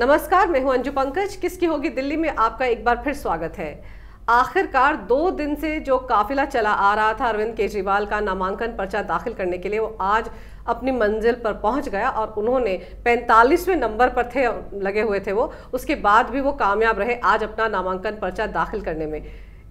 नमस्कार, मैं हूं अंजू पंकज। किसकी होगी दिल्ली में आपका एक बार फिर स्वागत है। आखिरकार 2 दिन से जो काफिला चला आ रहा था अरविंद केजरीवाल का नामांकन पर्चा दाखिल करने के लिए, वो आज अपनी मंजिल पर पहुंच गया और उन्होंने 45वें नंबर पर थे, लगे हुए थे वो। उसके बाद भी वो कामयाब रहे आज अपना नामांकन पर्चा दाखिल करने में।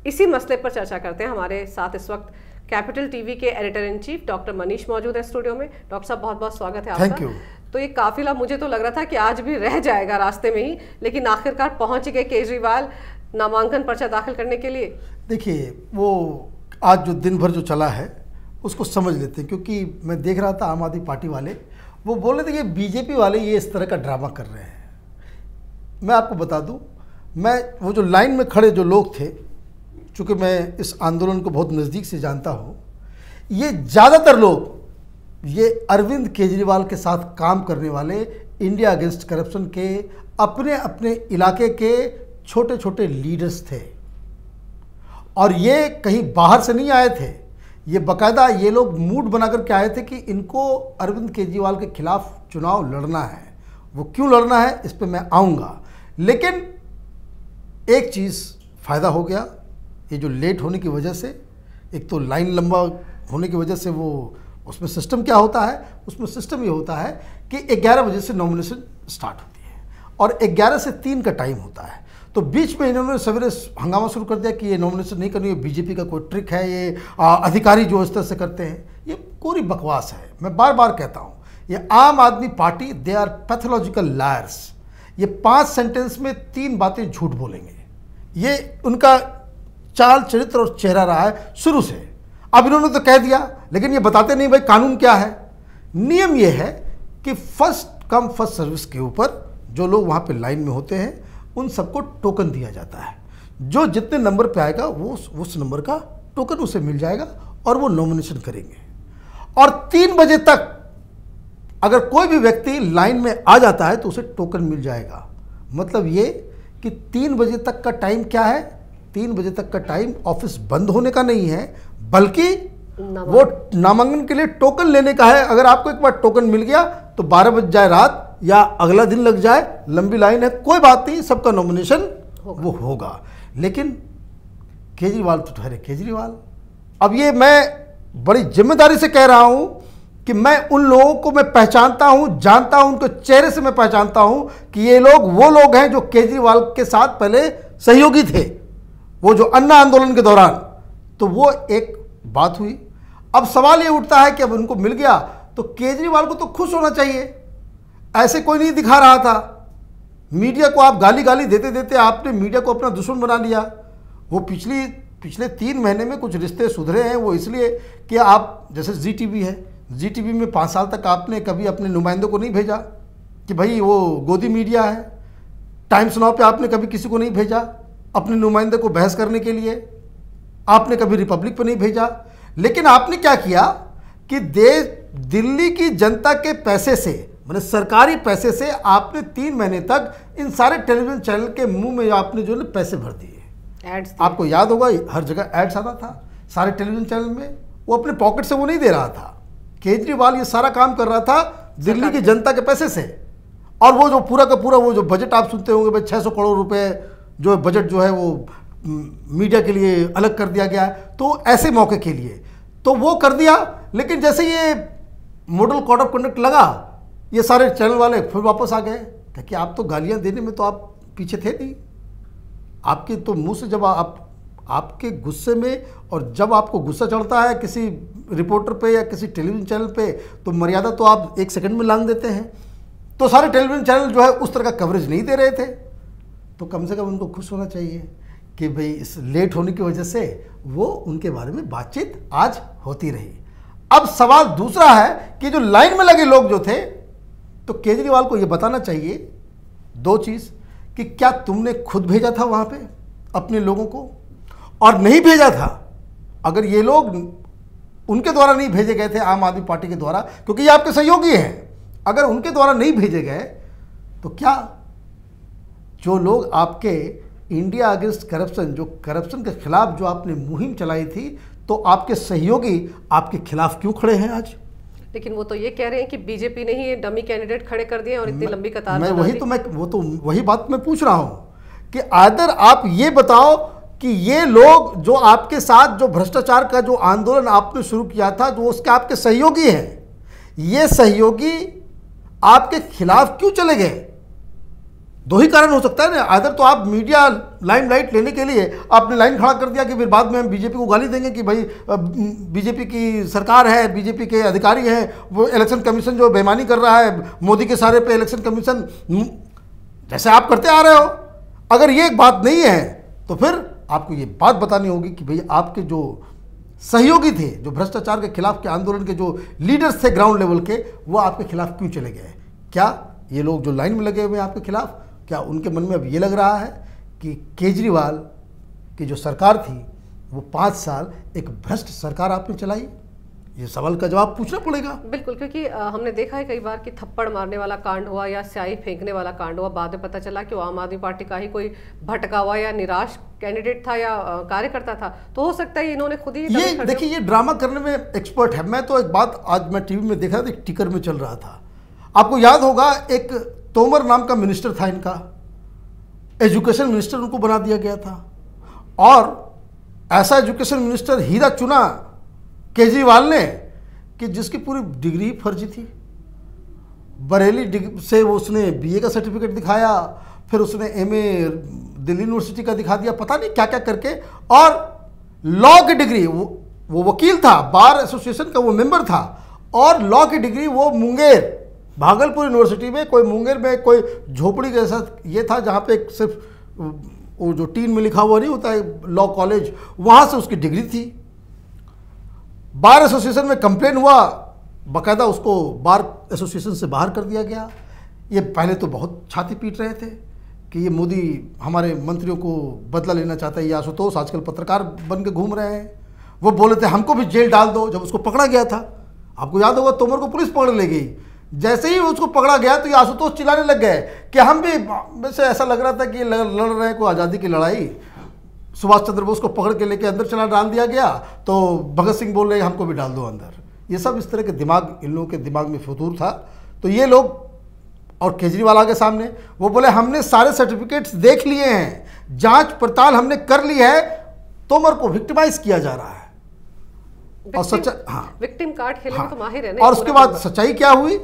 इसी मसले पर चर्चा करते हैं। हमारे साथ इस वक्त कैपिटल टीवी के editor in chief doctor Manish मौजूद है स्टूडियो में। डॉक्टर साहब, बहुत बहुत स्वागत है आपका। Thank you. तो ये काफिला मुझे तो लग रहा था कि आज भी रह जाएगा रास्ते में ही, लेकिन आखिरकार पहुंच गए केजरीवाल नामांकन पर्चा दाखिल करने के लिए। देखिए, वो आज जो दिन भर जो चला है उसको समझ लेते हैं, क्योंकि मैं देख रहा था आम आदमी पार्टी वाले वो बोल रहे थे कि बीजेपी वाले ये इस तरह का ड्रामा कर रहे हैं। मैं आपको बता दूं, मैं वो जो लाइन में खड़े जो लोग थे, चूँकि मैं इस आंदोलन को बहुत नज़दीक से जानता हूँ, ये ज़्यादातर लोग ये अरविंद केजरीवाल के साथ काम करने वाले इंडिया अगेंस्ट करप्शन के अपने अपने इलाके के छोटे छोटे लीडर्स थे। और ये कहीं बाहर से नहीं आए थे, ये बाकायदा ये लोग मूड बना करके आए थे कि इनको अरविंद केजरीवाल के खिलाफ चुनाव लड़ना है। वो क्यों लड़ना है इस पर मैं आऊँगा, लेकिन एक चीज़ फ़ायदा हो गया। ये जो लेट होने की वजह से, एक तो लाइन लंबा होने की वजह से, वो उसमें सिस्टम क्या होता है, उसमें सिस्टम ये होता है कि 11 बजे से नॉमिनेशन स्टार्ट होती है और 11 से 3 का टाइम होता है। तो बीच में इन्होंने सवेरे हंगामा शुरू कर दिया कि ये नॉमिनेशन नहीं करनी है, बीजेपी का कोई ट्रिक है, ये अधिकारी जो इस तरह से करते हैं, ये पूरी बकवास है। मैं बार बार कहता हूँ, ये Aam Aadmi Party, they are pathological liars. ये 5 सेंटेंस में 3 बातें झूठ बोलेंगे। ये उनका चाल चरित्र और चेहरा रहा है शुरू से। अब इन्होंने तो कह दिया, लेकिन ये बताते नहीं भाई कानून क्या है। नियम ये है कि फर्स्ट कम फर्स्ट सर्विस के ऊपर जो लोग वहाँ पे लाइन में होते हैं उन सबको टोकन दिया जाता है। जो जितने नंबर पे आएगा वो उस नंबर का टोकन उसे मिल जाएगा और वो नॉमिनेशन करेंगे। और 3 बजे तक अगर कोई भी व्यक्ति लाइन में आ जाता है तो उसे टोकन मिल जाएगा। मतलब ये कि 3 बजे तक का टाइम क्या है, 3 बजे तक का टाइम ऑफिस बंद होने का नहीं है, बल्कि वो नामांकन के लिए टोकन लेने का है। अगर आपको एक बार टोकन मिल गया तो 12 बज जाए रात या अगला दिन लग जाए, लंबी लाइन है, कोई बात नहीं, सबका नॉमिनेशन वो होगा। लेकिन केजरीवाल तो ठहरे केजरीवाल। अब ये मैं बड़ी जिम्मेदारी से कह रहा हूं कि मैं उन लोगों को मैं पहचानता हूं, जानता हूं, उनको चेहरे से मैं पहचानता हूं कि ये लोग वो लोग हैं जो केजरीवाल के साथ पहले सहयोगी थे, वो जो अन्ना आंदोलन के दौरान। तो वो एक बात हुई। अब सवाल ये उठता है कि अब उनको मिल गया तो केजरीवाल को तो खुश होना चाहिए। ऐसे कोई नहीं दिखा रहा था। मीडिया को आप गाली गाली देते देते आपने मीडिया को अपना दुश्मन बना लिया। वो पिछले 3 महीने में कुछ रिश्ते सुधरे हैं, वो इसलिए कि आप, जैसे ZTV है, ZTV में 5 साल तक आपने कभी अपने नुमाइंदों को नहीं भेजा कि भाई वो गोदी मीडिया है। टाइम्स नाउ पे आपने कभी किसी को नहीं भेजा अपने नुमाइंदे को बहस करने के लिए। आपने कभी रिपब्लिक पर नहीं भेजा। लेकिन आपने क्या किया कि दिल्ली की जनता के पैसे से, मतलब सरकारी पैसे से, आपने 3 महीने तक इन सारे टेलीविजन चैनल के मुंह में आपने जो पैसे भर दिए। एड्स आपको याद होगा, हर जगह एड्स आता था सारे टेलीविजन चैनल में। वो अपने पॉकेट से वो नहीं दे रहा था। केजरीवाल ये सारा काम कर रहा था दिल्ली की जनता के पैसे से। और वो जो पूरा का पूरा वो जो बजट आप सुनते होंगे भाई, 600 करोड़ रुपए जो बजट जो है वो मीडिया के लिए अलग कर दिया गया है, तो ऐसे मौके के लिए तो वो कर दिया। लेकिन जैसे ये मॉडल कोड ऑफ कंडक्ट लगा, ये सारे चैनल वाले फिर वापस आ गए कि आप तो गालियां देने में तो आप पीछे थे नहीं। आपके तो मुंह से जब आपके गुस्से में, और जब आपको गुस्सा चढ़ता है किसी रिपोर्टर पे या किसी टेलीविजन चैनल पे, तो मर्यादा तो आप 1 सेकंड में लांघ देते हैं। तो सारे टेलीविजन चैनल जो है उस तरह का कवरेज नहीं दे रहे थे। तो कम से कम उनको खुश होना चाहिए कि भाई इस लेट होने की वजह से वो उनके बारे में बातचीत आज होती रही। अब सवाल दूसरा है कि जो लाइन में लगे लोग जो थे, तो केजरीवाल को ये बताना चाहिए 2 चीज़ कि क्या तुमने खुद भेजा था वहाँ पे अपने लोगों को, और नहीं भेजा था, अगर ये लोग उनके द्वारा नहीं भेजे गए थे, आम आदमी पार्टी के द्वारा, क्योंकि ये आपके सहयोगी हैं, अगर उनके द्वारा नहीं भेजे गए तो क्या जो लोग आपके इंडिया अगेंस्ट करप्शन, जो करप्शन के खिलाफ जो आपने मुहिम चलाई थी, तो आपके सहयोगी आपके खिलाफ क्यों खड़े हैं आज? लेकिन वो तो ये कह रहे हैं कि बीजेपी ने ही डमी कैंडिडेट खड़े कर दिए और इतनी लंबी कतार मैं बना वही दी। तो वही बात मैं पूछ रहा हूं कि आदर आप ये बताओ कि ये लोग जो आपके साथ जो भ्रष्टाचार का जो आंदोलन आपने शुरू किया था, जो उसके आपके सहयोगी हैं, ये सहयोगी आपके खिलाफ क्यों चले गए? दो ही कारण हो सकता है ना। आदर तो आप मीडिया लाइमलाइट लेने के लिए आपने लाइन खड़ा कर दिया कि फिर बाद में हम बीजेपी को गाली देंगे कि भाई बीजेपी की सरकार है, बीजेपी के अधिकारी हैं, वो इलेक्शन कमीशन जो बेईमानी कर रहा है, मोदी के सारे पे इलेक्शन कमीशन जैसे आप करते आ रहे हो। अगर ये एक बात नहीं है तो फिर आपको ये बात बतानी होगी कि भाई आपके जो सहयोगी थे, जो भ्रष्टाचार के खिलाफ के आंदोलन के जो लीडर्स थे ग्राउंड लेवल के, वो आपके खिलाफ क्यों चले गए? क्या ये लोग जो लाइन में लगे हुए हैं आपके खिलाफ, क्या उनके मन में अब ये लग रहा है कि केजरीवाल की जो सरकार थी वो 5 साल एक भ्रष्ट सरकार आपने चलाई? ये सवाल का जवाब पूछना पड़ेगा। बिल्कुल, क्योंकि हमने देखा है कई बार कि थप्पड़ मारने वाला कांड हुआ या स्याही फेंकने वाला कांड हुआ, बाद में पता चला कि वो आम आदमी पार्टी का ही कोई भटका हुआ या निराश कैंडिडेट था या कार्यकर्ता था। तो हो सकता है इन्होंने खुद ही ये देखिए, ये ड्रामा करने में एक्सपर्ट है। मैं तो एक बात आज मैं टीवी में देखा था, एक टिकर में चल रहा था, आपको याद होगा, एक तोमर नाम का मिनिस्टर था इनका, एजुकेशन मिनिस्टर उनको बना दिया गया था, और ऐसा एजुकेशन मिनिस्टर हीरा चुना केजरीवाल ने कि जिसकी पूरी डिग्री फर्जी थी। बरेली से वो उसने बीए का सर्टिफिकेट दिखाया, फिर उसने एमए दिल्ली यूनिवर्सिटी का दिखा दिया, पता नहीं क्या क्या करके, और लॉ की डिग्री, वो वकील था, बार एसोसिएशन का वो मेंबर था, और लॉ की डिग्री वो मुंगेर भागलपुर यूनिवर्सिटी में, कोई मुंगेर में कोई झोपड़ी के साथ ये था जहाँ पे सिर्फ वो जो टीन में लिखा हुआ नहीं होता है लॉ कॉलेज, वहाँ से उसकी डिग्री थी। बार एसोसिएशन में कंप्लेन हुआ, बाकायदा उसको बार एसोसिएशन से बाहर कर दिया गया। ये पहले तो बहुत छाती पीट रहे थे कि ये मोदी हमारे मंत्रियों को बदला लेना चाहता है, ये आशुतोष आजकल पत्रकार बन के घूम रहे हैं, वो बोले थे हमको भी जेल डाल दो। जब उसको पकड़ा गया था, आपको याद होगा, तोमर को पुलिस पकड़ ले गई। जैसे ही उसको पकड़ा गया तो ये आशुतोष चिल्लाने लग गए कि हम भी, वैसे ऐसा लग रहा था कि लड़ रहे हैं कोई आज़ादी की लड़ाई। सुभाष चंद्र बोस को पकड़ के लेके अंदर चला डाल दिया गया, तो भगत सिंह बोल रहे हमको भी डाल दो अंदर। ये सब इस तरह के दिमाग इन लोगों के दिमाग में फतूर था। तो ये लोग, और केजरीवाल आगे सामने, वो बोले हमने सारे सर्टिफिकेट्स देख लिए हैं, जांच पड़ताल हमने कर ली है, तोमर को विक्टिमाइज किया जा रहा है। और सच्चाई, हाँ, विक्टिम कार्ड खेलने में तो माहिर है ना। और उसके बाद सच्चाई क्या हुई?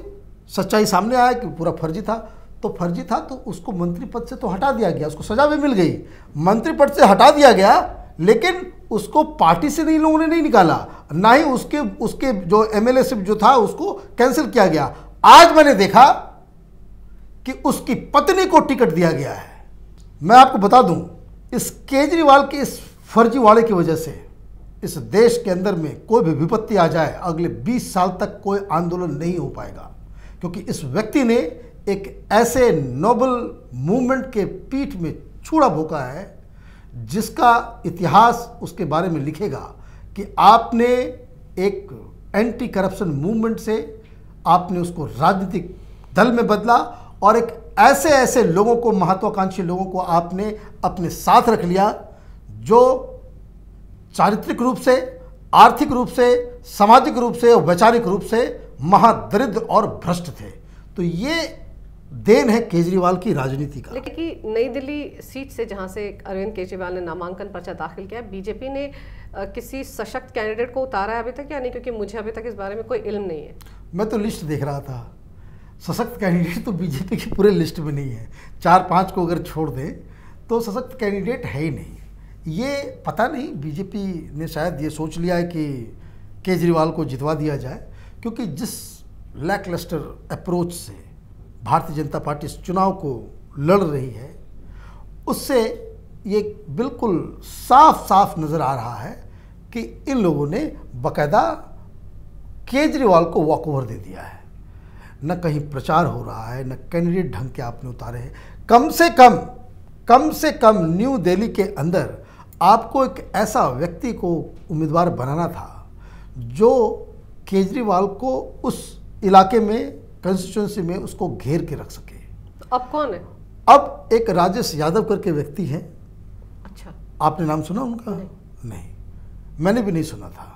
सच्चाई सामने आया कि पूरा फर्जी था। तो फर्जी था तो उसको मंत्री पद से तो हटा दिया गया, उसको सजा भी मिल गई, मंत्री पद से हटा दिया गया, लेकिन उसको पार्टी से नहीं, लोगों ने नहीं निकाला, ना ही उसके जो एमएलएशिप जो था उसको कैंसिल किया गया। आज मैंने देखा कि उसकी पत्नी को टिकट दिया गया है। मैं आपको बता दूं, इस केजरीवाल के इस फर्जीवाड़े की वजह से इस देश के अंदर में कोई भी विपत्ति आ जाए, अगले 20 साल तक कोई आंदोलन नहीं हो पाएगा, क्योंकि इस व्यक्ति ने एक ऐसे नोबल मूवमेंट के पीठ में छुरा भोंका है जिसका इतिहास उसके बारे में लिखेगा कि आपने एक एंटी करप्शन मूवमेंट से आपने उसको राजनीतिक दल में बदला, और एक ऐसे ऐसे लोगों को, महत्वाकांक्षी लोगों को आपने अपने साथ रख लिया जो चारित्रिक रूप से, आर्थिक रूप से, सामाजिक रूप से, वैचारिक रूप से महादरिद्र और भ्रष्ट थे। तो ये देन है केजरीवाल की राजनीति का। लेकिन कि नई दिल्ली सीट से जहां से अरविंद केजरीवाल ने नामांकन पर्चा दाखिल किया, बीजेपी ने किसी सशक्त कैंडिडेट को उतारा है अभी तक या नहीं? क्योंकि मुझे अभी तक इस बारे में कोई इल्म नहीं है। मैं तो लिस्ट देख रहा था, सशक्त कैंडिडेट तो बीजेपी की पूरे लिस्ट में नहीं है। 4-5 को अगर छोड़ दें तो सशक्त कैंडिडेट है ही नहीं। ये पता नहीं, बीजेपी ने शायद ये सोच लिया है कि केजरीवाल को जितवा दिया जाए, क्योंकि जिस लैकलस्टर अप्रोच से भारतीय जनता पार्टी इस चुनाव को लड़ रही है, उससे ये बिल्कुल साफ साफ नज़र आ रहा है कि इन लोगों ने बाकायदा केजरीवाल को वॉकओवर दे दिया है। न कहीं प्रचार हो रहा है, न कैंडिडेट ढंग के आपने उतारे हैं। कम से कम न्यू दिल्ली के अंदर आपको एक ऐसा व्यक्ति को उम्मीदवार बनाना था जो केजरीवाल को उस इलाके में, कंस्टिट्यूंसी में उसको घेर के रख सके। तो अब कौन है? अब एक राजेश यादव करके व्यक्ति हैं। अच्छा, आपने नाम सुना उनका? नहीं, मैंने भी नहीं सुना था।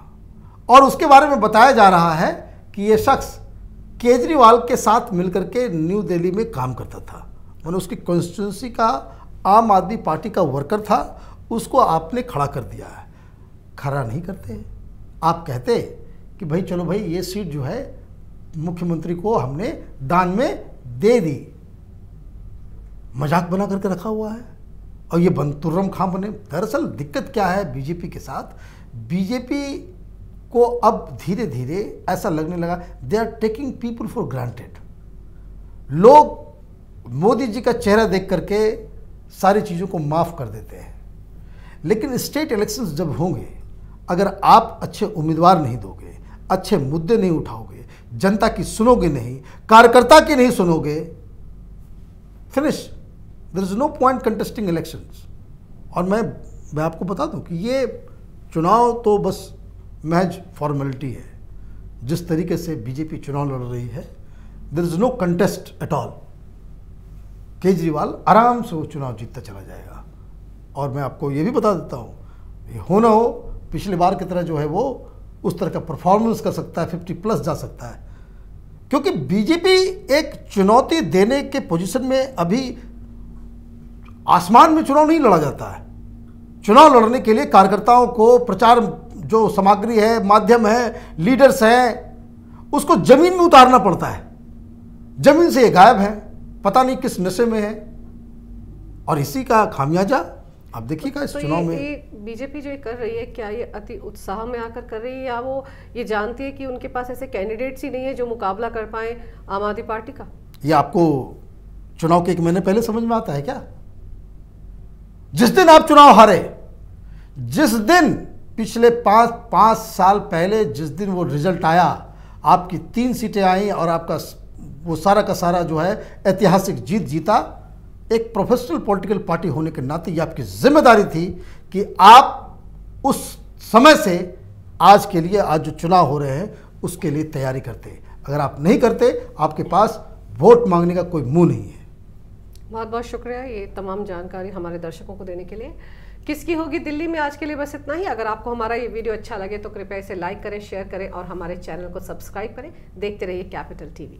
और उसके बारे में बताया जा रहा है कि ये शख्स केजरीवाल के साथ मिलकर के न्यू दिल्ली में काम करता था, मैंने उसकी कॉन्स्टिट्यूंसी का आम आदमी पार्टी का वर्कर था, उसको आपने खड़ा कर दिया है। खड़ा नहीं करते, आप कहते कि भाई चलो भाई ये सीट जो है मुख्यमंत्री को हमने दान में दे दी। मजाक बना करके रखा हुआ है और ये तुर्रम खां बने। दरअसल दिक्कत क्या है बीजेपी के साथ, बीजेपी को अब धीरे धीरे ऐसा लगने लगा they are taking people for granted. लोग मोदी जी का चेहरा देख करके सारी चीज़ों को माफ़ कर देते हैं, लेकिन स्टेट इलेक्शंस जब होंगे, अगर आप अच्छे उम्मीदवार नहीं दोगे, अच्छे मुद्दे नहीं उठाओगे, जनता की सुनोगे नहीं, कार्यकर्ता की नहीं सुनोगे, finish, there is no point contesting elections. और मैं आपको बता दूं कि ये चुनाव तो बस महज फॉर्मेलिटी है। जिस तरीके से बीजेपी चुनाव लड़ रही है, there is no contest at all. Kejriwal आराम से वो चुनाव जीतता चला जाएगा। और मैं आपको ये भी बता देता हूँ, ये हो ना हो पिछली बार की तरह जो है वो उस तरह का परफॉर्मेंस कर सकता है, 50+ जा सकता है, क्योंकि बीजेपी एक चुनौती देने के पोजीशन में अभी। आसमान में चुनाव नहीं लड़ा जाता है। चुनाव लड़ने के लिए कार्यकर्ताओं को प्रचार जो सामग्री है, माध्यम है, लीडर्स हैं, उसको जमीन में उतारना पड़ता है। जमीन से ये गायब है, पता नहीं किस नशे में है, और इसी का खामियाजा आप देखिएगा इस चुनाव में। ये बीजेपी जो कर रही है, क्या ये अति उत्साह में आकर कर रही है, या वो ये जानती है कि उनके पास ऐसे कैंडिडेट्स ही नहीं है जो मुकाबला कर पाए आम आदमी पार्टी का? ये आपको चुनाव के 1 महीने पहले समझ में आता है क्या? जिस दिन आप चुनाव हारे, जिस दिन पिछले 5 साल पहले जिस दिन वो रिजल्ट आया, आपकी 3 सीटें आई और आपका वो सारा का सारा जो है ऐतिहासिक जीत जीता, एक प्रोफेशनल पॉलिटिकल पार्टी होने के नाते ये आपकी जिम्मेदारी थी कि आप उस समय से आज के लिए, आज जो चुनाव हो रहे हैं उसके लिए तैयारी करते। अगर आप नहीं करते, आपके पास वोट मांगने का कोई मुंह नहीं है। बहुत बहुत शुक्रिया ये तमाम जानकारी हमारे दर्शकों को देने के लिए। किसकी होगी दिल्ली में आज के लिए बस इतना ही। अगर आपको हमारा ये वीडियो अच्छा लगे तो कृपया इसे लाइक करें, शेयर करें और हमारे चैनल को सब्सक्राइब करें। देखते रहिए कैपिटल टीवी।